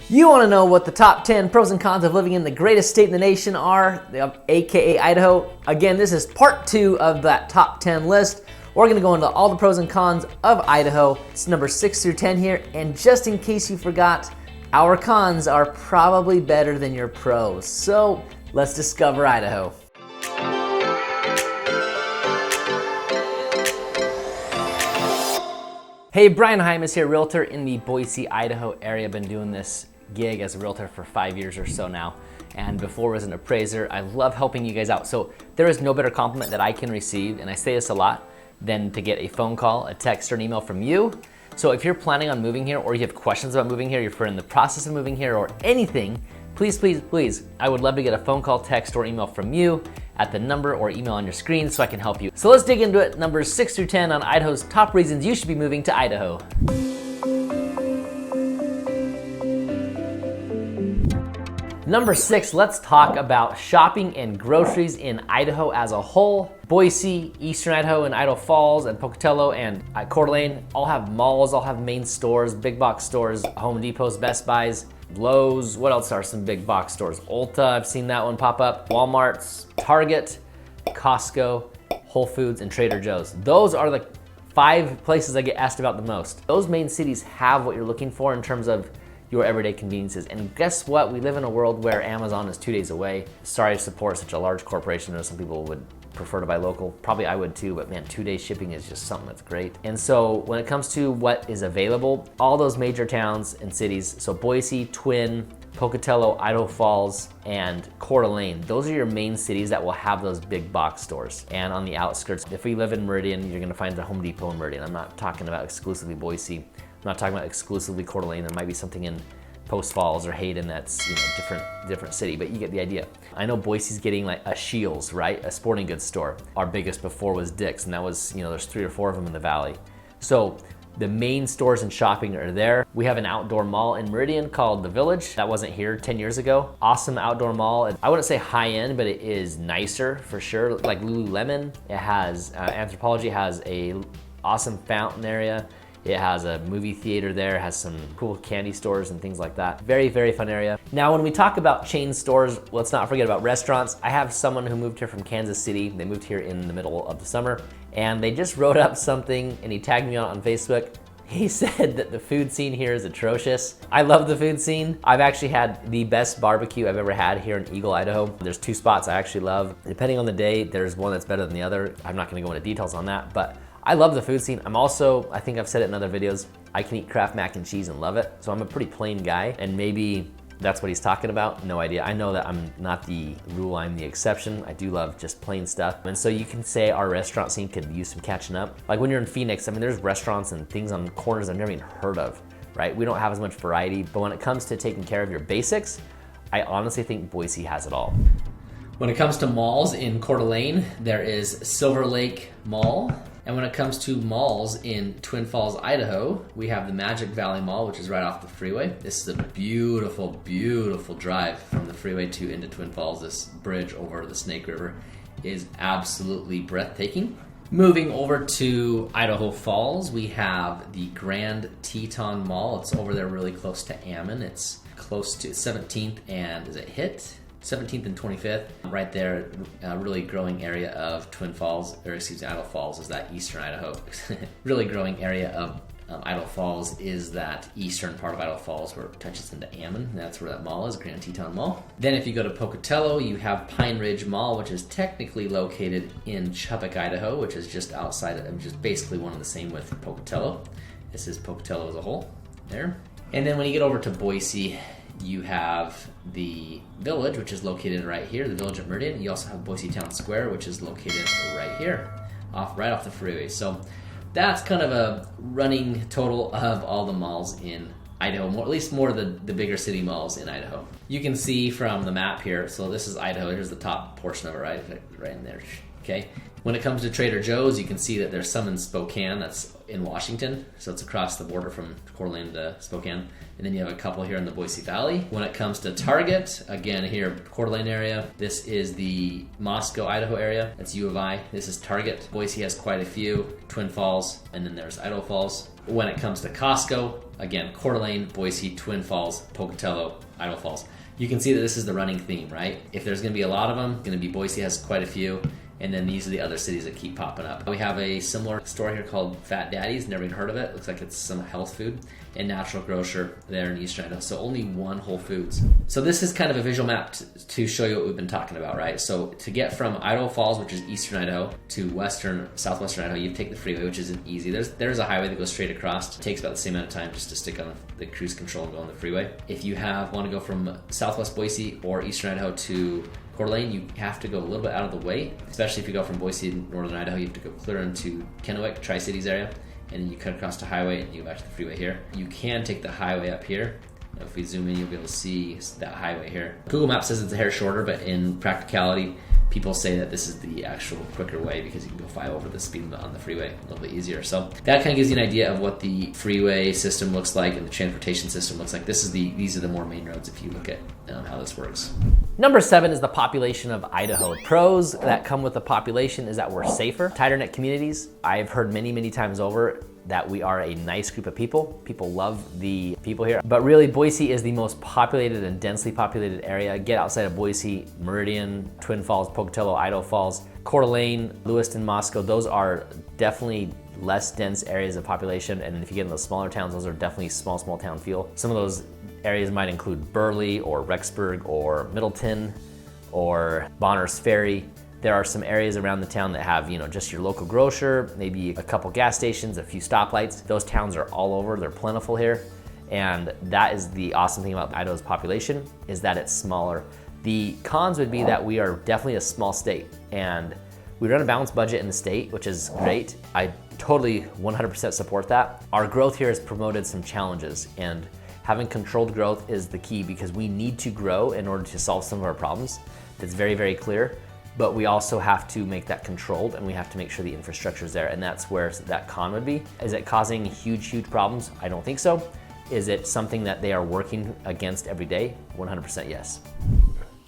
You want to know what the top 10 pros and cons of living in the greatest state in the nation are, aka Idaho? Again, this is part 2 of that top 10 list. We're going to go into all the pros and cons of Idaho. It's number 6 through 10 here, and just in case you forgot, our cons are probably better than your pros. So let's discover Idaho. Hey, Brian Hymas here, realtor in the Boise, Idaho area. Been doing this gig as a realtor for 5 years or so now, and before as an appraiser. I love helping you guys out. So there is no better compliment that I can receive, and I say this a lot, than to get a phone call, a text, or an email from you. So if you're planning on moving here, or you have questions about moving here, you're in the process of moving here, or anything, please, please, please, I would love to get a phone call, text, or email from you at the number or email on your screen so I can help you. So let's dig into it. Numbers 6 through 10 on Idaho's top reasons you should be moving to Idaho. Number 6, let's talk about shopping and groceries in Idaho as a whole. Boise, Eastern Idaho, and Idaho Falls, and Pocatello, and Coeur d'Alene all have malls, all have main stores, big box stores, Home Depots, Best Buys, Lowe's. What else are some big box stores? Ulta, I've seen that one pop up. Walmart's, Target, Costco, Whole Foods, and Trader Joe's. Those are the 5 places I get asked about the most. Those main cities have what you're looking for in terms of your everyday conveniences. And guess what? We live in a world where Amazon is 2 days away. Sorry to support such a large corporation. I know some people would prefer to buy local. Probably I would too, but man, 2-day shipping is just something that's great. And so when it comes to what is available, all those major towns and cities, so Boise, Twin, Pocatello, Idaho Falls, and Coeur d'Alene, those are your main cities that will have those big box stores. And on the outskirts, if we live in Meridian, you're gonna find the Home Depot in Meridian. I'm not talking about exclusively Boise. I'm not talking about exclusively Coeur d'Alene. There might be something in Post Falls or Hayden that's different city, but you get the idea. I know Boise's getting like a Shields, right? A sporting goods store. Our biggest before was Dick's, and that was, there's 3 or 4 of them in the valley. So the main stores and shopping are there. We have an outdoor mall in Meridian called The Village. That wasn't here 10 years ago. Awesome outdoor mall. I wouldn't say high end, but it is nicer for sure. Like Lululemon, it has, Anthropologie has a awesome fountain area. It has a movie theater there, has some cool candy stores and things like that. Very, very fun area. Now, when we talk about chain stores, let's not forget about restaurants. I have someone who moved here from Kansas City. They moved here in the middle of the summer, and they just wrote up something, and he tagged me on Facebook. He said that the food scene here is atrocious. I love the food scene. I've actually had the best barbecue I've ever had here in Eagle, Idaho. There's 2 spots I actually love. Depending on the day, there's one that's better than the other. I'm not gonna go into details on that, but I love the food scene. I'm also, I think I've said it in other videos, I can eat Kraft mac and cheese and love it. So I'm a pretty plain guy, and maybe that's what he's talking about. No idea. I know that I'm not the rule, I'm the exception. I do love just plain stuff. And so you can say our restaurant scene could use some catching up. Like when you're in Phoenix, I mean, there's restaurants and things on corners I've never even heard of, right? We don't have as much variety, but when it comes to taking care of your basics, I honestly think Boise has it all. When it comes to malls in Coeur d'Alene, there is Silver Lake Mall. And when it comes to malls in Twin Falls, Idaho, we have the Magic Valley Mall, which is right off the freeway. This is a beautiful, beautiful drive from the freeway to into Twin Falls. This bridge over the Snake River is absolutely breathtaking. Moving over to Idaho Falls, we have the Grand Teton Mall. It's over there really close to Ammon. It's close to 17th and, is it HIT? 17th and 25th, right there, a really growing area of Twin Falls, or excuse me, Idaho Falls is that eastern Idaho. Really growing area of Idaho Falls is that eastern part of Idaho Falls where it touches into Ammon. That's where that mall is, Grand Teton Mall. Then if you go to Pocatello, you have Pine Ridge Mall, which is technically located in Chubbuck, Idaho, which is just outside of, just basically one and the same with Pocatello. This is Pocatello as a whole there. And then when you get over to Boise, you have the Village, which is located right here, the Village at Meridian. You also have Boise Town Square, which is located right here, right off the freeway. So that's kind of a running total of all the malls in Idaho, at least more of the bigger city malls in Idaho. You can see from the map here, so this is Idaho, here's the top portion of it, right in there. okay? When it comes to Trader Joe's, you can see that there's some in Spokane, that's in Washington, so it's across the border from Coeur d'Alene to Spokane. And then you have a couple here in the Boise Valley. When it comes to Target, again here, Coeur d'Alene area, this is the Moscow, Idaho area. That's U of I. This is Target. Boise has quite a few, Twin Falls, and then there's Idaho Falls. When it comes to Costco, again, Coeur d'Alene, Boise, Twin Falls, Pocatello, Idaho Falls. You can see that this is the running theme, right? If there's gonna be a lot of them, gonna be Boise has quite a few, and then these are the other cities that keep popping up. We have a similar store here called Fat Daddy's, never even heard of it. Looks like it's some health food, and Natural Grocer there in Eastern Idaho. So only one Whole Foods. So this is kind of a visual map to show you what we've been talking about, right? So to get from Idaho Falls, which is Eastern Idaho, to southwestern Idaho, you take the freeway, which isn't easy. There's a highway that goes straight across. It takes about the same amount of time just to stick on the cruise control and go on the freeway. If you want to go from southwest Boise or Eastern Idaho to Coeur d'Alene, you have to go a little bit out of the way, especially if you go from Boise to northern Idaho. You have to go clear into Kennewick, Tri-Cities area, and then you cut across the highway and you go back to the freeway here. You can take the highway up here. If we zoom in, you'll be able to see that highway here. Google Maps says it's a hair shorter, but in practicality, people say that this is the actual quicker way because you can go 5 over the speed limit on the freeway a little bit easier. So that kind of gives you an idea of what the freeway system looks like and the transportation system looks like. These are the more main roads if you look at how this works. Number 7 is the population of Idaho. Pros that come with the population is that we're safer, tighter knit communities. I've heard many times over that we are a nice group of people. People love the people here. But really, Boise is the most populated and densely populated area. Get outside of Boise, Meridian, Twin Falls, Pocatello, Idaho Falls, Coeur d'Alene, Lewiston, Moscow, those are definitely less dense areas of population. And if you get in those smaller towns, those are definitely small town feel. Some of those areas might include Burley or Rexburg or Middleton or Bonners Ferry. There are some areas around the town that have, just your local grocer, maybe a couple gas stations, a few stoplights. Those towns are all over, they're plentiful here. And that is the awesome thing about Idaho's population, is that it's smaller. The cons would be that we are definitely a small state, and we run a balanced budget in the state, which is great. I totally 100% support that. Our growth here has promoted some challenges, and having controlled growth is the key because we need to grow in order to solve some of our problems. That's very clear. But we also have to make that controlled, and we have to make sure the infrastructure is there, and that's where that con would be. Is it causing huge problems? I don't think so. Is it something that they are working against every day? 100% yes.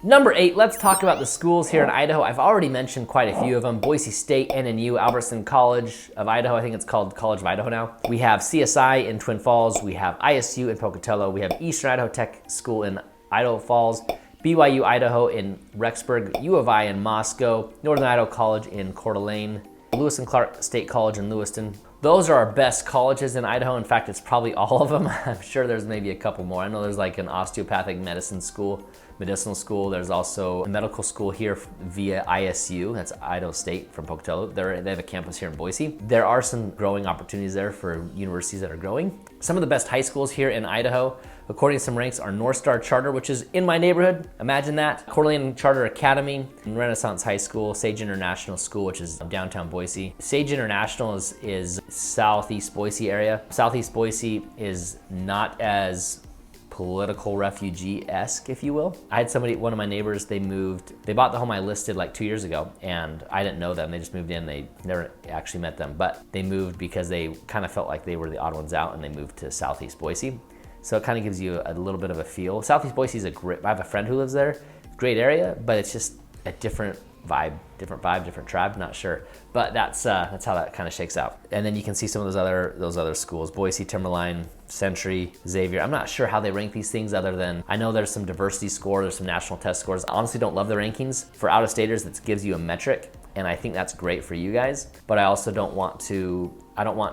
Number 8, let's talk about the schools here in Idaho. I've already mentioned quite a few of them. Boise State, NNU, Albertson College of Idaho. I think it's called College of Idaho now. We have CSI in Twin Falls. We have ISU in Pocatello. We have Eastern Idaho Tech School in Idaho Falls. BYU Idaho in Rexburg, U of I in Moscow, Northern Idaho College in Coeur d'Alene, Lewis and Clark State College in Lewiston. Those are our best colleges in Idaho. In fact, it's probably all of them. I'm sure there's maybe a couple more. I know there's like an osteopathic medicine school, medicinal school. There's also a medical school here via ISU, that's Idaho State from Pocatello. They have a campus here in Boise. There are some growing opportunities there for universities that are growing. Some of the best high schools here in Idaho, according to some ranks, are North Star Charter, which is in my neighborhood. Imagine that. Coeur d'Alene Charter Academy, Renaissance High School, Sage International School, which is downtown Boise. Sage International is southeast Boise area. Southeast Boise is not as political refugee-esque, if you will. I had one of my neighbors, they bought the home I listed like 2 years ago, and I didn't know them. They just moved in. They never actually met them, but they moved because they kind of felt like they were the odd ones out, and they moved to southeast Boise. So it kind of gives you a little bit of a feel. Southeast Boise is I have a friend who lives there. Great area, but it's just a different vibe, different tribe, not sure. But that's how that kind of shakes out. And then you can see some of those other schools, Boise, Timberline, Century, Xavier. I'm not sure how they rank these things other than I know there's some diversity score, there's some national test scores. I honestly don't love the rankings. For out-of-staters, that gives you a metric, and I think that's great for you guys. But I also don't want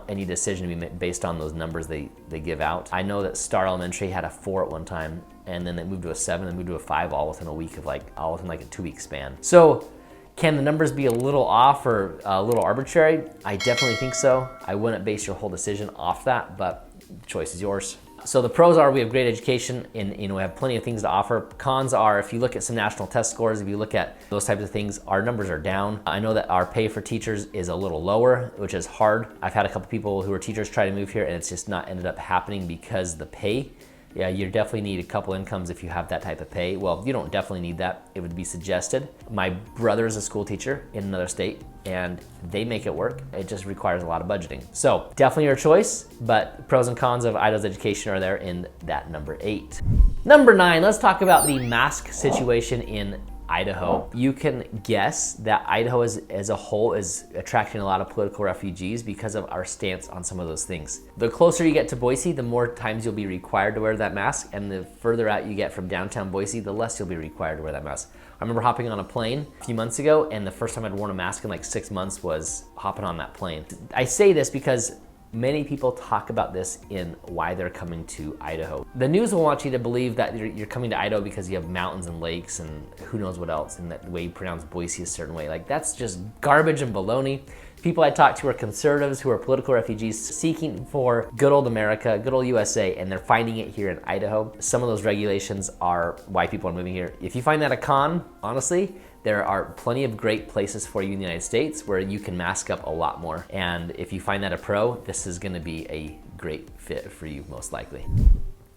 any decision to be made based on those numbers they give out. I know that Star Elementary had a 4 at one time, and then they moved to a 7, and moved to a 5 all within a 2-week span. So can the numbers be a little off or a little arbitrary? I definitely think so. I wouldn't base your whole decision off that, but the choice is yours. So the pros are we have great education and we have plenty of things to offer. Cons are if you look at some national test scores, if you look at those types of things, our numbers are down. I know that our pay for teachers is a little lower, which is hard. I've had a couple people who are teachers try to move here and it's just not ended up happening because the pay Yeah, you definitely need a couple incomes if you have that type of pay. Well, you don't definitely need that. It would be suggested. My brother is a school teacher in another state and they make it work. It just requires a lot of budgeting. So definitely your choice, but pros and cons of Idaho's education are there in that number 8. Number 9, let's talk about the mask situation in Idaho. You can guess that Idaho as a whole is attracting a lot of political refugees because of our stance on some of those things. The closer you get to Boise, the more times you'll be required to wear that mask, and the further out you get from downtown Boise, the less you'll be required to wear that mask. I remember hopping on a plane a few months ago, and the first time I'd worn a mask in like 6 months was hopping on that plane. I say this because many people talk about this in why they're coming to Idaho. The news will want you to believe that you're coming to Idaho because you have mountains and lakes and who knows what else, and that the way you pronounce Boise a certain way. Like, that's just garbage and baloney. People I talk to are conservatives who are political refugees seeking for good old America, good old USA, and they're finding it here in Idaho. Some of those regulations are why people are moving here. If you find that a con, honestly, there are plenty of great places for you in the United States where you can mask up a lot more. And if you find that a pro, this is gonna be a great fit for you, most likely.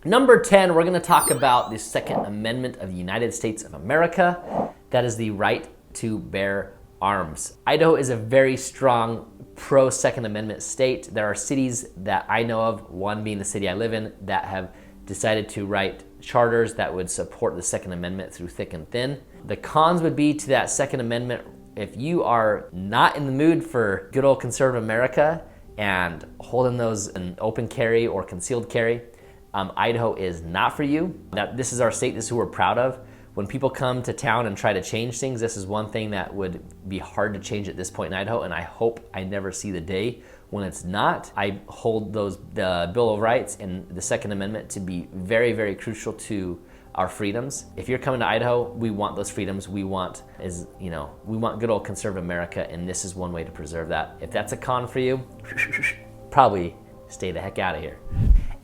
Number 10, we're gonna talk about the Second Amendment of the United States of America. That is the right to bear arms. Idaho is a very strong pro Second Amendment state. There are cities that I know of, one being the city I live in, that have decided to write charters that would support the Second Amendment through thick and thin. The cons would be to that Second Amendment, if you are not in the mood for good old conservative America and holding those in open carry or concealed carry, Idaho is not for you. Now, this is our state, this is who we're proud of. When people come to town and try to change things, this is one thing that would be hard to change at this point in Idaho, and I hope I never see the day when it's not. I hold the Bill of Rights and the Second Amendment to be very, very crucial to our freedoms. If you're coming to Idaho, we want those freedoms. We want good old conservative America, and this is one way to preserve that. If that's a con for you, probably stay the heck out of here.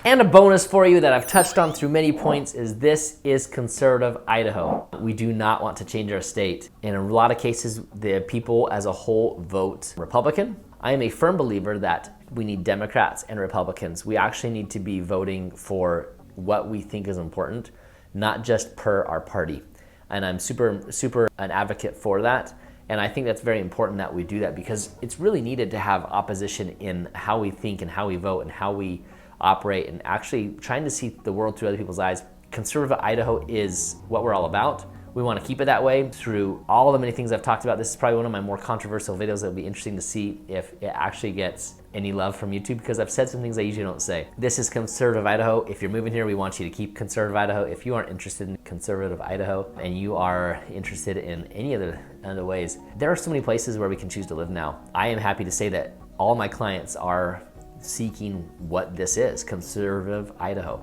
And a bonus for you that I've touched on through many points is this is conservative Idaho. We do not want to change our state. In a lot of cases, the people as a whole vote Republican. I am a firm believer that we need Democrats and Republicans. We actually need to be voting for what we think is important, not just per our party. And I'm super an advocate for that. And I think that's very important that we do that because it's really needed to have opposition in how we think and how we vote and how we operate, and actually trying to see the world through other people's eyes. Conservative Idaho is what we're all about. We want to keep it that way through all the many things I've talked about. This is probably one of my more controversial videos that will be interesting to see if it actually gets any love from YouTube, because I've said some things I usually don't say. This is conservative Idaho. If you're moving here, we want you to keep conservative Idaho. If you aren't interested in conservative Idaho and you are interested in any other ways, there are so many places where we can choose to live now. I am happy to say that all my clients are seeking what this is, conservative Idaho.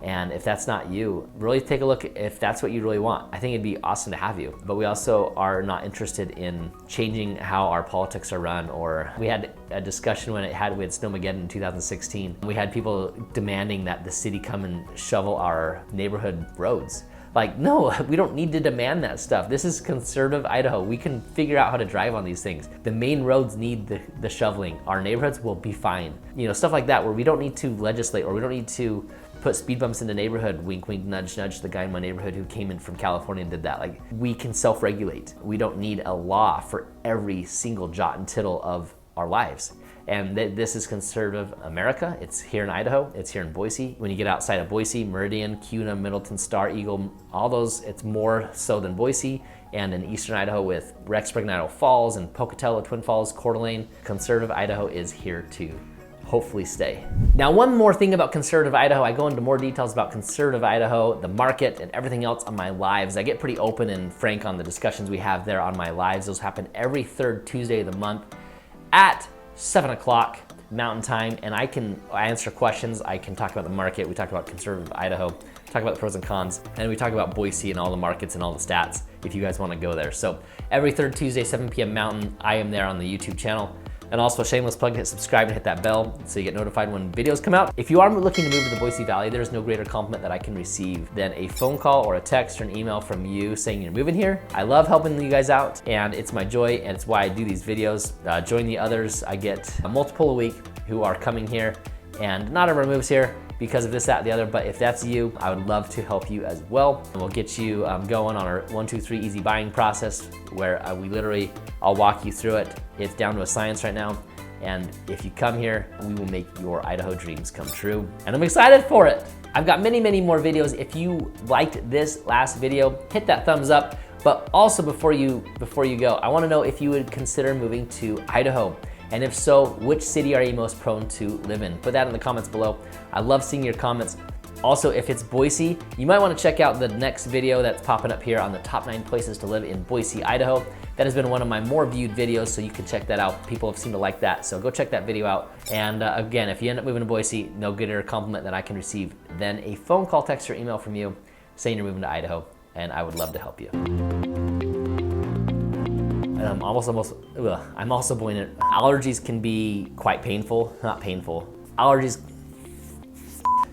And if that's not you, really take a look if that's what you really want. I think it'd be awesome to have you. But we also are not interested in changing how our politics are run. Or we had a discussion when we had Snowmageddon in 2016. We had people demanding that the city come and shovel our neighborhood roads. Like, no, we don't need to demand that stuff. This is conservative Idaho. We can figure out how to drive on these things. The main roads need the shoveling. Our neighborhoods will be fine. You know, stuff like that where we don't need to legislate, or we don't need to put speed bumps in the neighborhood, wink, wink, nudge, nudge, the guy in my neighborhood who came in from California and did that. Like, we can self-regulate. We don't need a law for every single jot and tittle of our lives. And this is conservative America. It's here in Idaho, it's here in Boise. When you get outside of Boise, Meridian, Kuna, Middleton, Star, Eagle, all those, it's more so than Boise. And in eastern Idaho with Rexburg and Idaho Falls and Pocatello, Twin Falls, Coeur d'Alene, conservative Idaho is here to hopefully stay. Now, one more thing about conservative Idaho. I go into more details about conservative Idaho, the market, and everything else on my lives. I get pretty open and frank on the discussions we have there on my lives. Those happen every third Tuesday of the month at 7 o'clock Mountain Time, and I answer questions. I can talk about the market. We talk about conservative Idaho, talk about the pros and cons, and we talk about Boise and all the markets and all the stats if you guys want to go there. So every third Tuesday, 7 p.m. Mountain, I am there on the YouTube channel. And also a shameless plug, hit subscribe and hit that bell so you get notified when videos come out. If you are looking to move to the Boise Valley, there's no greater compliment that I can receive than a phone call or a text or an email from you saying you're moving here. I love helping you guys out, and it's my joy, and it's why I do these videos. Join the others. I get multiple a week who are coming here, and not everyone moves here. because of this, that, the other, but if that's you, I would love to help you as well. And we'll get you going on our 1, 2, 3 easy buying process where I'll walk you through it. It's down to a science right now. And if you come here, we will make your Idaho dreams come true. And I'm excited for it. I've got many, many more videos. If you liked this last video, hit that thumbs up. But also before you go, I wanna know if you would consider moving to Idaho. And if so, which city are you most prone to live in? Put that in the comments below. I love seeing your comments. Also, if it's Boise, you might wanna check out the next video that's popping up here on the top 9 places to live in Boise, Idaho. That has been one of my more viewed videos, so you can check that out. People have seemed to like that, so go check that video out. And again, if you end up moving to Boise, no greater compliment that I can receive than a phone call, text, or email from you saying you're moving to Idaho, and I would love to help you. And I'm also buoyant. Allergies can be quite painful, not painful. Allergies,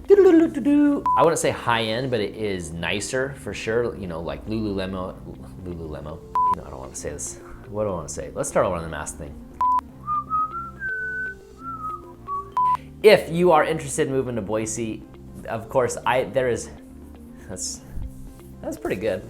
I wouldn't say high end, but it is nicer for sure. You know, like Lululemon. You know, I don't want to say this. What do I want to say? Let's start over on the mask thing. If you are interested in moving to Boise, of course, that's pretty good.